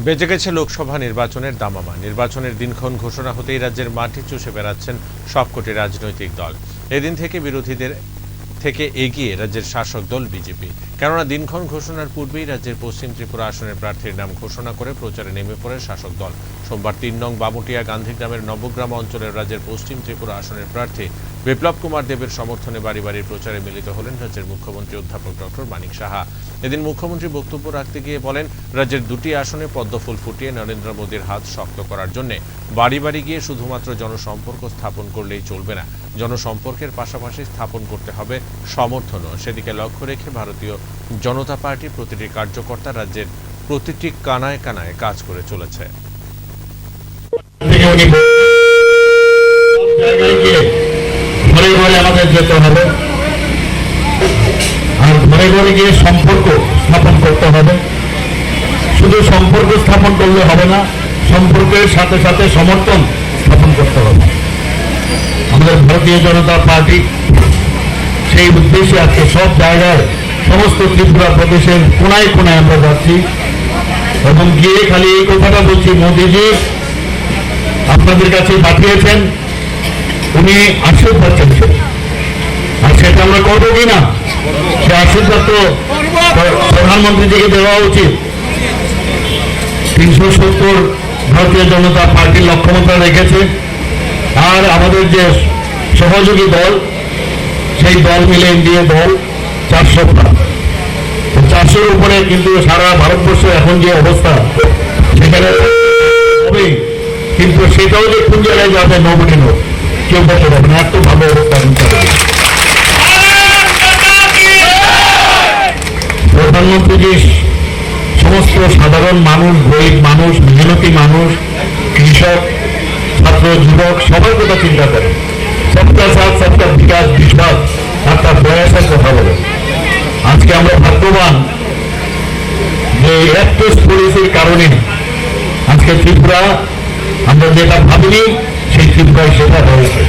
বেজে গেছে লোকসভা নির্বাচনের দামামা। নির্বাচনের দিনক্ষণ ঘোষণা হতেই রাজ্যের মাটি চষে বেড়াচ্ছেন সবকটি রাজনৈতিক দল। এদিন থেকে বিরোধীদের থেকে এগিয়ে রাজ্যের শাসক দল বিজেপি। কেননা দিনক্ষণ ঘোষণার পূর্বেই রাজ্যের পশ্চিম ত্রিপুরা আসনের প্রার্থীর নাম ঘোষণা করে প্রচারে নেমে পড়ে শাসক দল। সোমবার ৩ নং বামুটিয়া গান্ধীগ্রামের নবগ্রাম অঞ্চলের রাজ্যের পশ্চিম ত্রিপুরা আসনের প্রার্থী বিপ্লব কুমার দেবের সমর্থনে বাড়ি বাড়ি প্রচারে মিলিত হলেন রাজ্যের মুখ্যমন্ত্রী অধ্যাপক ডক্টর মানিক সাহা। এদিন মুখ্যমন্ত্রী বক্তব্য রাখতে গিয়ে বলেন, রাজ্যের দুটি আসনে পদ্মফুল ফুটিয়ে নরেন্দ্র মোদীর হাত শক্ত করার জন্য বাড়ি বাড়ি গিয়ে শুধুমাত্র জনসম্পর্ক স্থাপন করলেই চলবে না, জনসম্পর্কের পাশাপাশি স্থাপন করতে হবে সমর্থনও। সেদিকে লক্ষ্য রেখে ভারতীয় জনতা পার্টির প্রতিটি কার্যকর্তা রাজ্যের প্রতিটি কানায় কানায় কাজ করে চলেছে। ঘরে ঘরে আমাদের যেতে হবে, আর ঘরে ঘরে গিয়ে সম্পর্ক স্থাপন করতে হবে। শুধু সম্পর্ক স্থাপন করলে হবে না, সম্পর্কের সাথে সাথে সমর্থন স্থাপন করতে হবে। আমাদের ভারতীয় জনতা পার্টি সেই উদ্দেশ্যে আজকে সব জায়গায় সমস্ত ত্রিপুরা প্রদেশের কোনায় কোনায় আমরা যাচ্ছি এবং গিয়ে খালি এই কথাটা বলছি, মোদীজি আপনাদের কাছে পাঠিয়েছেন, উনি আশীর্বাদ চাইছেন, আর সেটা আমরা করবো কিনা, সে আশীর্বাদ তো প্রধানমন্ত্রীজিকে দেওয়া উচিত। 370 ভারতীয় জনতা পার্টির লক্ষ্যমাত্রা রেখেছে, আর আমাদের যে সহযোগী দল সেই দল মিলে এনডিএ দল 400 উপরে, কিন্তু সারা ভারতবর্ষ এখন যে অবস্থা সেখানে হবে, কিন্তু সেটাও যে কোন জায়গায় যাবে নবটি নোট কেউ বলতে পারবে না, এত ভালো অবস্থা। প্রধানমন্ত্রীজি সমস্ত সাধারণ মানুষ, গরিব মানুষ, মেহনতি মানুষ, কৃষক, ছাত্র, যুবক সবার কথা চিন্তা করে। সবকা সাথ সবকা বিকাশ, বিশ্বাস আর তার প্রয়াসের কথা বলে। আজকে আমরা ভাগ্যবান যে অ্যাক্টিভ পলিসির কারণে আজকে ত্রিপুরা আমরা যেটা ভাবিনি সেই ত্রিপুরায় সেটা হয়েছে।